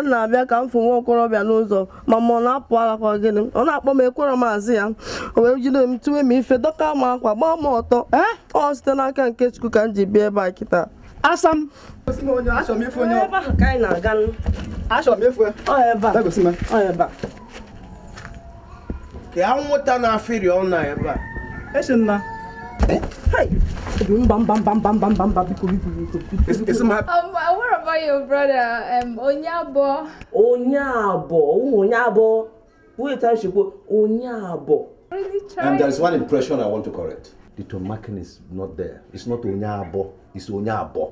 na-abịa ka m fụ nwa okorobịa n'ụzọ ma ọ na-apụ agha ka gịnị ọ na-akpọ m ekwere maazị ya o wee jide m tiwe m ife dọka m akwa gbaa m ọtọ ọ site n'aka nke Chukwu ka m ji bịa ebe a kịta Asam achọrọ m ife onye ebe ahụ ka anyị na-aga achọrọ m ife ọ ebe a ka ya nwụta na-afịrị ọnụ ebe a esi nna Bam. What about your brother, Onyabo? Onyabo. Wait, I should go. Onyabo. And there's one impression I want to correct. The Tomakin is not there. It's not Onyabo. It's Onyabo.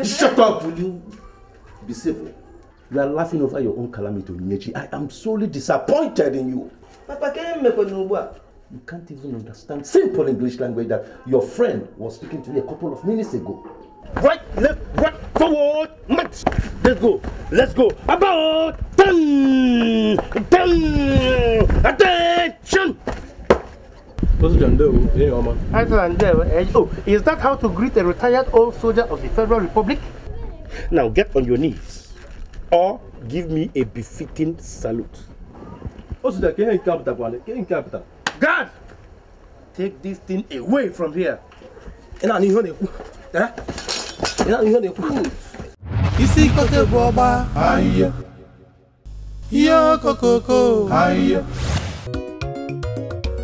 Shut up, will you? Be civil. You are laughing over your own calamity, Nyechi. I am sorely disappointed in you. Papa, you can't even understand simple English language that your friend was speaking to you a couple of minutes ago. Right, left, right, forward, march. Let's go. Let's go. About 10, attention. Oh, is that how to greet a retired old soldier of the Federal Republic? Now get on your knees or give me a befitting salute. God, take this thing away from here. Isi kote boba, aye. Yo kokoko, aye.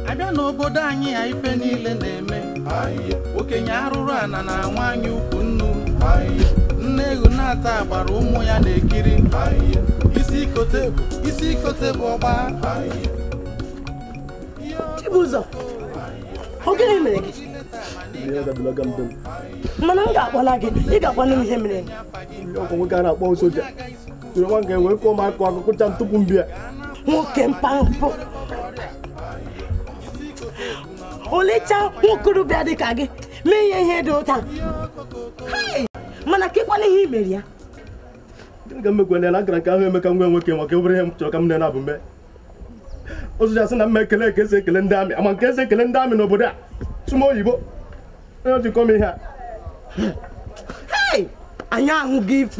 I don't know boda anyi aife niile na-eme. Aye. Okenye arụrụ ana na nwanyị ukwu nnu. Aye. Nne ego na-ata agbara ụmụ ya na-ekiri. Aye. Isi kote boba, aye. Chibuzo, how can you make it? Mananga, you got one of him in. We got up also. You want to work for my cocoa to Bumbia. Who can pump? Only child who could be at the Kagi. May I hear daughter? Hey, Manaki, what are you, Maria? You can make when I can work over him to come down up. Also, just a make a calendar. I'm a case calendar over there. Tomorrow, you don't come in here. Hey, I am who give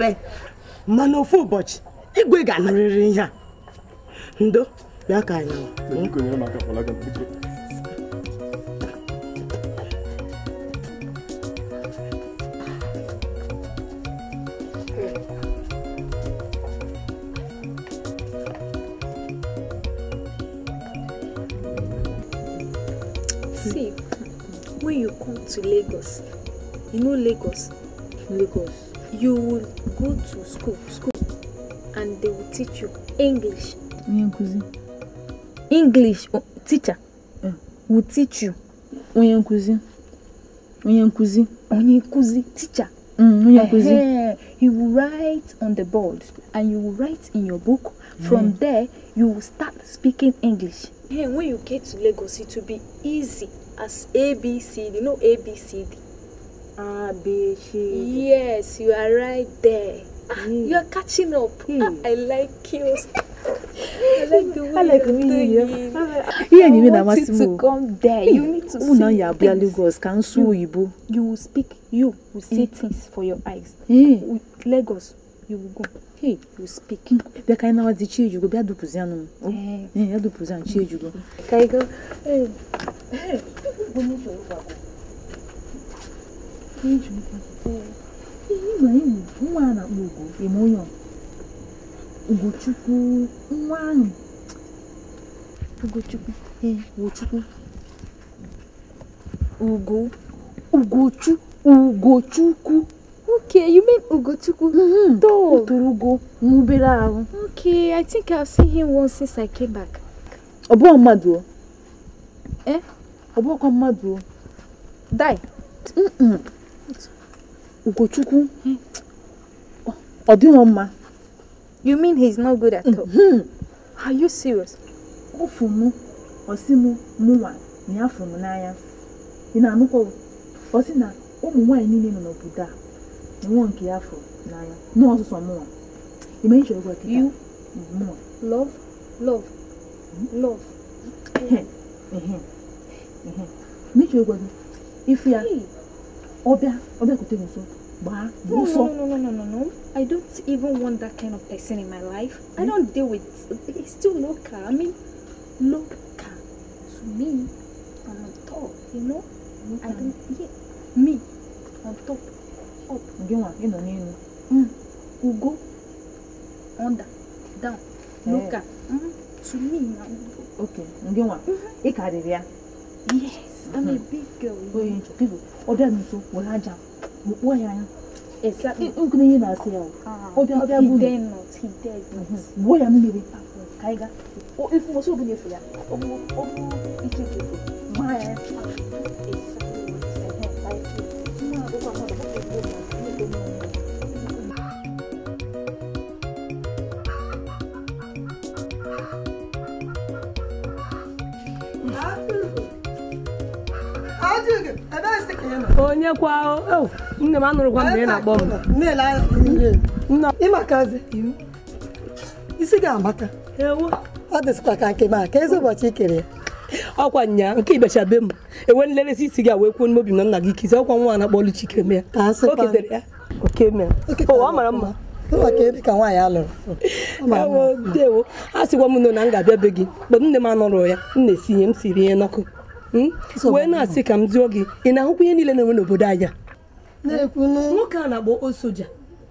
man of food, but if we got no in here. Ndo, back I know. See, when you come to Lagos, you know Lagos, you will go to school, and they will teach you English. English teacher will teach you. Onye nkuzi Teacher. He will write on the board and you will write in your book. From there, you will start speaking English. Hey, when you get to Lagos, it will be easy as ABCD. You know ABCD? Yes, you are right there. You are catching up. I like you. I like the way you're doing it. I want you to come there. You need to see Lagos. You will speak. You will see things for your eyes. With Lagos, you will go. Hey, you speak. The kind of the change you go be adu puziano. Eh, adu puziano change you go. Can go? Hey. Nwa na Ugo emoyo. Ugochukwu nwa ahụ. Ugochukwu. Ugochukwu. Okay, you mean Ugochukwu? Ugo mubere ahụ. Okay, I think I've seen him once since I came back. Obo mmadụ. Obo kwa mmadụ. Die. Ugochukwu. Ọ dịghị mma. You mean he's not good at all? Are you serious? Ofumu, osimu, muwa, ni afumu n'anya. Ina anụkọ osi na ụmụ nwanyị niile nọ n'obodo a. Nwa nke afọ n'anya. No ọsụsọ muwa. Ime iche gwa kita. You muwa. Love. Miche gwa gị. Ifu ya. Ọbịa kote nso. No. I don't even want that kind of person in my life. I don't deal with. It's still local. I mean, local. To me, I'm on top. You know. I don't. Yeah. Me, on top, up. Ugo, under, down, local. To me, I'm. Okay. Yes, I'm a big girl. Exactly. He dare not. Why am I Kaiga? Oh, if was so good for you. Onye kwa nne m anụrụkwa mgbe ị na-akpọ m. Ịmakazi isi ga-amaka Ewo. ọ dịsịkwa ka nke ma ka ezi ụbọchị ikere ya. Ọkwa nya nke ibecha be m enwe nleresi isi gị wee kwuo n'obi m na nna gị kizi ọkwa nwa na kpọlụ Chikeme ya. O ketere ya. Okeme. Ọ mara mma. Maka dị ka nwaanyị alụrụ. Dewo, a sịkwa m na m ga-abịa be gị mgbe nne m anọrọ ya m na-esinye m siri ihe n'ọkụ. Wee na-asị ka m jụọ gị ị na-ahụkwa ihe niile na-enwe n'obodo anyị. Nwoke a na-akpọ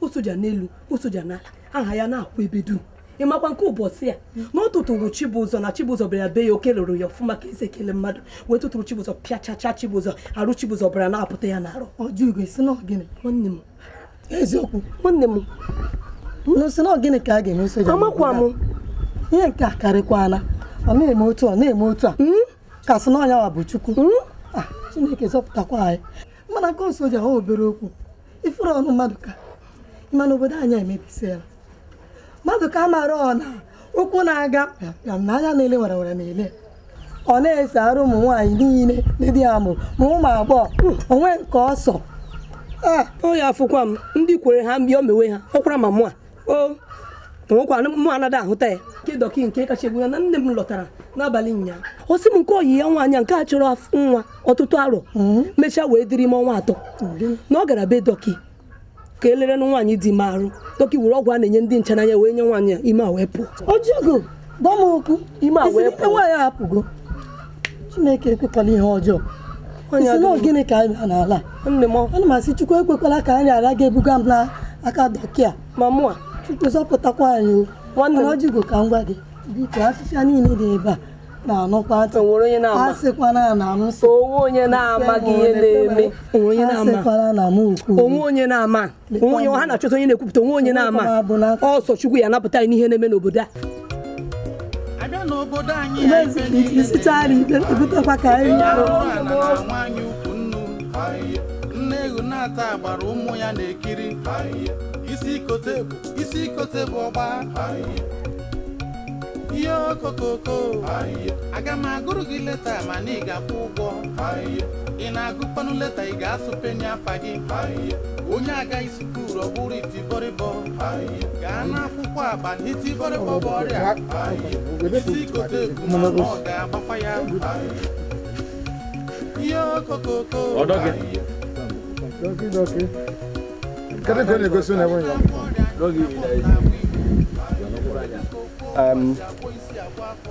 osoja n'elu osoja n'ala aha ya na-akwụ ebe dum. Ị makwa nke ụbọchị ya na ọ tụtụrụ Chibụzọ na Chibụzọ bịara be ya oke lụrụ ya ọfụma ka esi ekele mmadụ wee tụtụrụ Chibụzọ pịachacha Chibụzọ arụ Chibụzọ bịara na-apụta ya n'arụ. Ọjụgo isi na ọgịnị Nwanne m eziokwu nwanne m n'osi na ọgịnị ka a ga-eme soja amakwa m ihe nke a karịkwana ọ na-eme otu a ka sị na ọnya wa bụ Chukwu. Chineke zọpụtakwa anyị mana ka soja ha obere okwu ifuru ọnụ mmadụ ka mana obodo anyị emebisiela mmadụ ka mara ọ na ụkwụ na-aga ya na anya na-ele were na-ele ọ na-ese arụ ụmụ nwaanyị niile ndị ya mụrụ ma ụmụ agbọghọ onwe nke ọsọ o ya afụkwa m ndị kwere ha mbịa o mewe ha ọkwara ma mụ a nwekwa mụ anaghị ahụta ya nke dọkị nke kacha egwu ya na nne m lọtara n'abalị nya o si m nke oyi ya nwaanyị nke a chọrọ nwa ọtụtụ arọ mechaa wee dịrị ime ọnwa 3 na ọ gara be dọkị ka elere na nwaanyị dị ime arụ dọkị were ọgwụ a na-enye ndị nche n'anya wee nye nwaanyị ya ime a wee pụọ. Ọjụgo gbamokwu ime a wee pụọ nwaanyị apụgo. Chineke ekwekwala ihe ọjọọ isi na gịnị ka anyị bịa n'ala nne m ana m asị Chukwu ekwekwala ka anyị ala ga-ebuga m n'aka dọkị a ma mụ a Chukwu zọpụtakwa anyị o. Nwanne m Ọjụgo ka m gwa gị biko afịfịa niile dị ebe a na-anụkwa ntị. Onwere onye na-ama. Asịkwana na m so. Onwe onye na-amaghị ihe na-eme. Onwe onye na-ama. Asịkwana na m ukwu. Onwe onye na-ama. Onwe onye ha na-achọta onye na-ekwupụta onwe onye na-ama. Ọsọ Chukwu ya napụta anyị n'ihe na-eme n'obodo a. Abịa n'obodo anyị isichara ibe ebutekwa ka anyị nne ego na-ata agbara ụmụ ya na-ekiri isi kote bụ ọgba ihe okokoko aga m agụrụ gị leta mana ị ga-akwụ ụgwọ ị na-agụkwanụ leta ị ga-asụ penye afa gị onye agaghị sukuru ọ bụrụ itibọrịbọ gaa n'akwụkwọ agba na itibọrịbọ bụ ọrịa isi kote bụ ma ọ ga-agbakwa ya ihe okokoko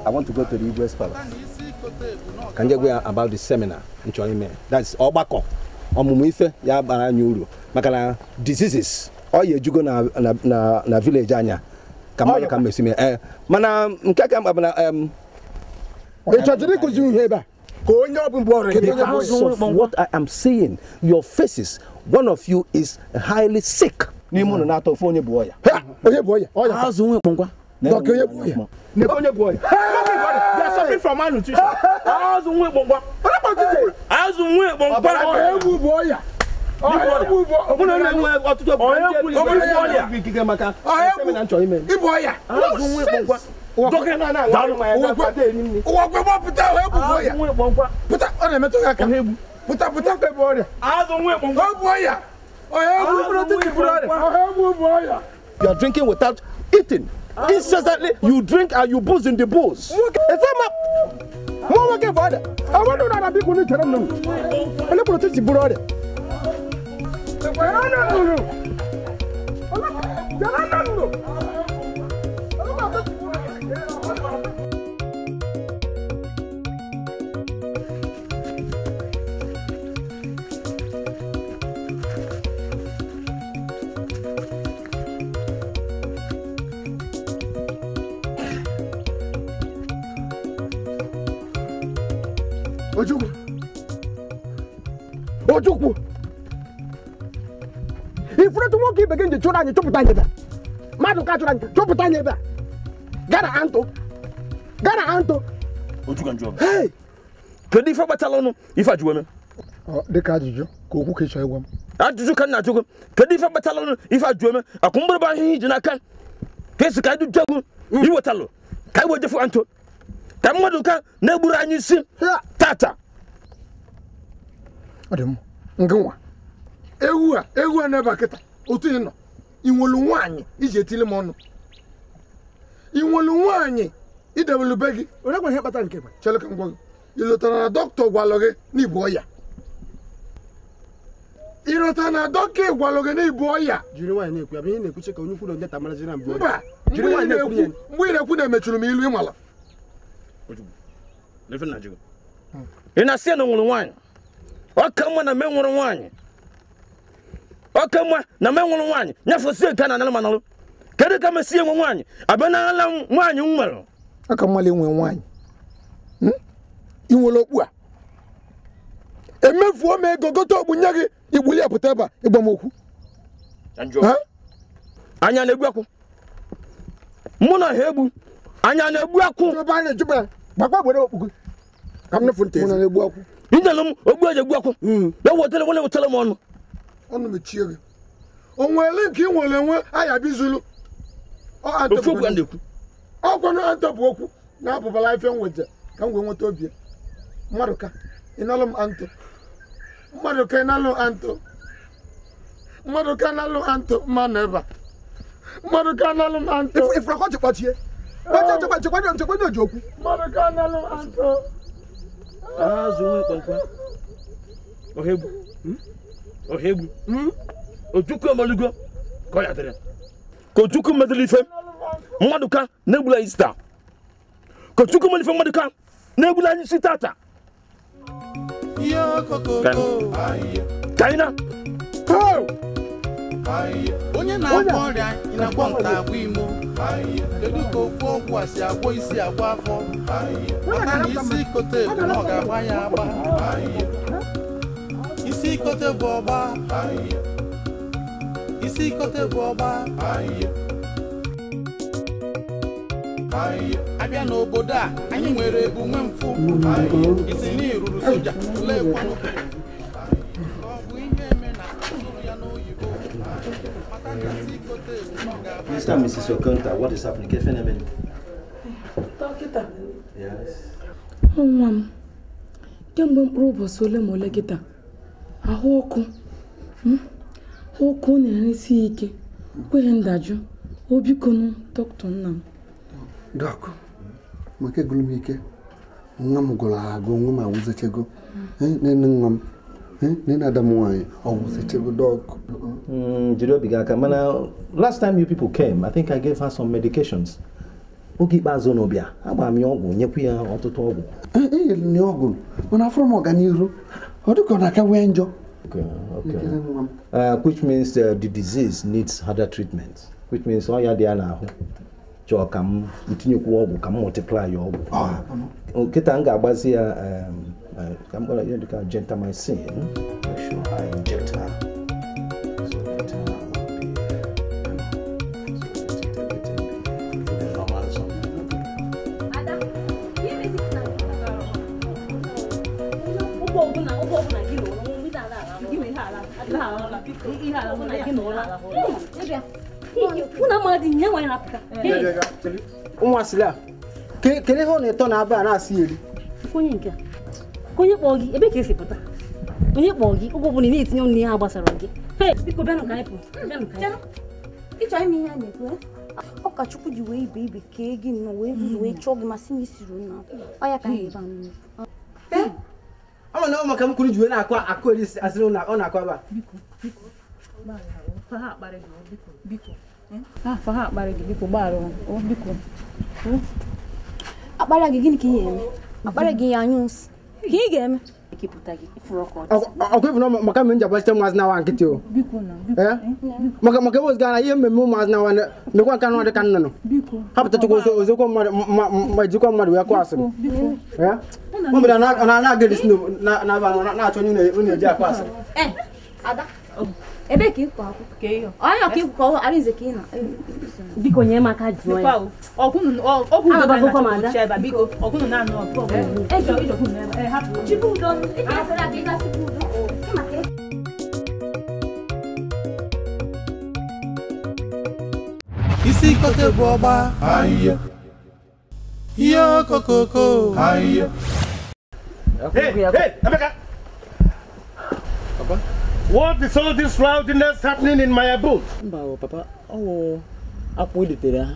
I want to go to the Igbo Palace. Can you go about the seminar? That's Obako. Omumife ya bara nyuru. Makana diseases. All you go na village anya. Kamala kamesime. Mana nkaka abana what I am saying, your faces, one of you is highly sick. They are suffering from malnutrition. You are drinking without eating. Incessantly, you drink and you booze in the booze. Ojukwu. If you don't keep again the children, you chop it down. Madu catch chop it down. Gara Anto. Ojukwu. Hey. Could you for batalon if I do? Oh, the Kajuju, Koku Kishawam. Ajuju can not do. Could you for batalon if I do? A kumber by him, and I can. Case the Kaju Jagu, you were talo. Kawa de Anto. Tamaduka, Nebura, and you see Tata. Adam, Ngwa. Ewa never get Utino. In Woluwani is a Tilimon. In Woluwani, it will beg you. We're not going to help at Anke. Chelakam. You look at a doctor Waloge, Niboya. You look at a doctor Waloge, Niboya. Do you know why I mean? If you put on that Amazon and Boba, do you know why I put a metro Mila? Living at you. In a sin on wine. What come on a man on wine? What come on a man on wine? Never say can an animal. Can you come and see wine? A banana wine, you will. I come wine. You will look what? A man for me go to Bunyagi, you will have whatever, Ibamoku. And Joe. Anya Nebuaku. Mona Hebu. Anya Nebuaku. Juba. Papa would come no foot. You know, Obuaku. That was the one who tell him on the cheer. On my link, you will I have Zulu. Oh, I don't know. Oh, going to Antopoku. Now, for life and with it. Come going to be Maruka. In Alum Anto. Marucanalo Anto. Marucanalo Anto, Maneva. Marucanalo Anto. If I got to put here. But I'm to joke. Marucanalo Anto. Ohebu. Ojuku Malugo. Koyatre. Kojuku Madalife. Maduka, Nebula is star. Kojuku Malifa Maduka, Nebula is Tata. Kaina. Oh! onye na-agwọ ọrịa ị na-agwọ nta agwọ imo kedu ka ofu ọgwụ a si agwọ isi agwọ afọ maka na isi kote bụ na ọ ga-agba ya agba isi kote bụ ọgba isi kote bụ ọgba abịa n'obodo a anyị nwere ebume mfụ isi n'iruru soja lekwanụ ọ bụ ihe eme na asụrụ ya n'oyibo maka na isi kote bụ na ọ ga-agba Mr. and Mrs. Okonta, what is happening? Kefe na meni? Dọkịta. Yes. Nwa m, kemgbe mkpụrụ ụbọchị ole ma ole kịta, ahụ ọkụ na-eresi ike, kweghị ndajụ, obikonu dọkịta nna m. Dọk, maka gụrụ m ike, nwa m gụrụ agụ, nwa m awụzechego, nne nwa m, nne Adam nwanyị, ọwụzechego dọk. Jiri obi gị aka, mana last time you people came, I think I gave her some medications. Oge ikpeazụ n'obịa, agba m ya ọgwụ, nyekwu ya ọtụtụ ọgwụ. Enyere m ya ọgwụ, mana afọ m ọganihu, ọ dịka ọ na-aka wee njọ. Which means the disease needs harder treatment. Which means all ya dị ya n'ahụ. Chọọ ka m tinyekwu ọgwụ, ka m multiply ya ọgwụ. Kịta m ga-agbazi ya, I'm going to use gentamicin. Make sure I inject her. So that her be normal. Ụmụasịla kedu ihe ọ na-eto na-aba a na-asị eri onye nke a onye kpọọ gị ebe ka esi pụta onye kpọọ gị ụgbọ bụla na-etinye ọnụ ihe gbasara gị biko bịanụ ka anyị pụ ịchọ ime ihe a na-ekwu ọka Chukwu ji wee ibe kee gị nnọọ wee zuzu wee chọọ gị masị m isiri nna ọ ya ka anyị ebe ọ na maka m kwuru ji wee na-akụ akụ eri asịrị ọ na-akụ aba akpara gị gịnị ka ị ga-eme akpara gị ya anyụ nsị ka ị ga-eme ọkụ ịfụ maka m ji agbachite ụmụazị na-awa nkịtị o maka ebe ozigara ihe mmemme ụmụazị na-awa nekwa nke anụ dị ka nnụnụ hapụtachukwa ozokwa mmadụ ma jikwa mmadụ wee kụọ asịrị obodo na-aga eri sno na-achọ onye eji akụ asịrị ebe ka ịkọ akwụkwọ onye ọka ịkwụkwọ arịnze ka ị na biko nye maka jụọ ya isi kote bụ ọgba ihe okokoko Papa, what is all this rowdiness happening in my abode? Papa, oh, aku di tera.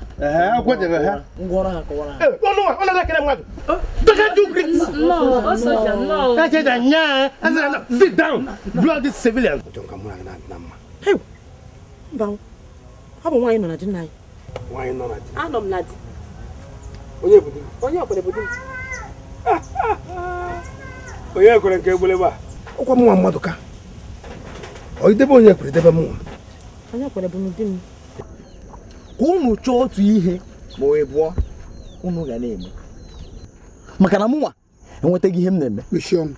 Aku di tera. Ngora ha kowara. Oh no, that kind of don't do great. No, also no. I said nya, sit down. Bloody civilians. Don't come on na. Hey. Bawo. Habo why no na di nai? Why no na di? Anom na di. Onye budu. Onye okole budu. Onye okole nke egbole ba. Okwa mu amadu ka. Oyidebe onye kwere debe mu. Onye kwere bụ n'ụdị m. Ka unu chọọ otu ihe ma ọ bụ unu ga na-eme. Maka na mụnwa enwetaghị ihe m na-eme. Mission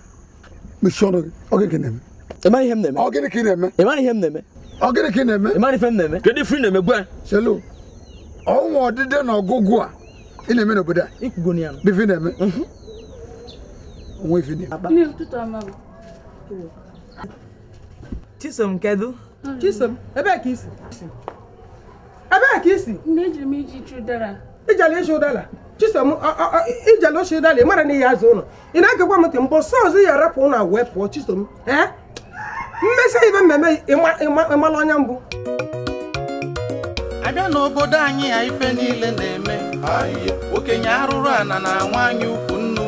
oge ka na-eme. Ịmara ihe m na-eme. Oge ka na-eme. Ịmara ihe m na-eme. Oge ka na-eme. Ịmara ihe m na-eme. Kedu ife na-eme gwa? Selo. Ọnwa ọdịde na ọgụgụ a ị na-eme n'obodo a. Ikwugo ya. Bifi na-eme. Onwe ife na-eme. Chisom kedu? Chisom, ebe ka isi? Ebe ka isi? Ndị m iji chudara. Ijala ishi ụdala. Chisom, ijala oshi ụdala, mara na ihe azụ ụlọ. Ị na-agakwa m ntị mbọ sọọzụ ya rapụ na wee pụọ Chisom. Mmesa ibe mmemme ịmala ọnya mbụ. Abịa n'obodo anyị a ife niile na-eme okenye arụrụ ana na nwanyị ukwu nnu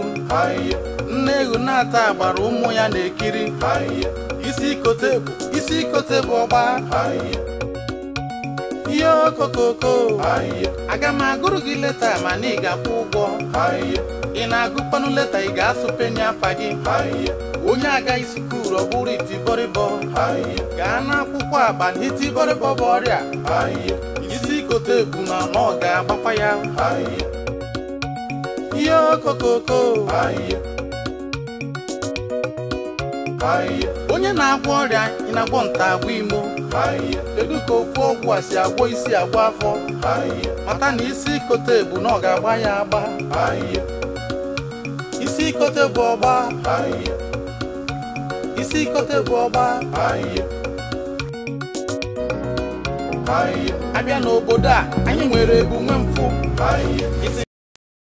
nne ewu na-ata agbara ụmụ ya na-ekiri isi kote bụ ọgba ihe okokoko aga m agụrụ gị leta ma na ị ga-akwụ ụgwọ ị na-agụkwanụ leta ị ga-asụ penye afa gị onye agaghị skuul ọ bụrụ itibọrịbọ gaa n'akwụkwọ abalị itibọrịbọ bụ ọrịa isi kote ebu na ọ ga-agbakwa ya ihe okokoko onye na-agwọ ọrịa ị na-agwọ nta agwọ imo kedu ka ofu ọgwụ a si agwọ isi agwọ afọ mata na isi kote ebu na ọ ga-agba ya agba isi kote bụ ọgba isi kote bụ ọgba abịa n'obodo a anyị nwere ebu nwe mfụ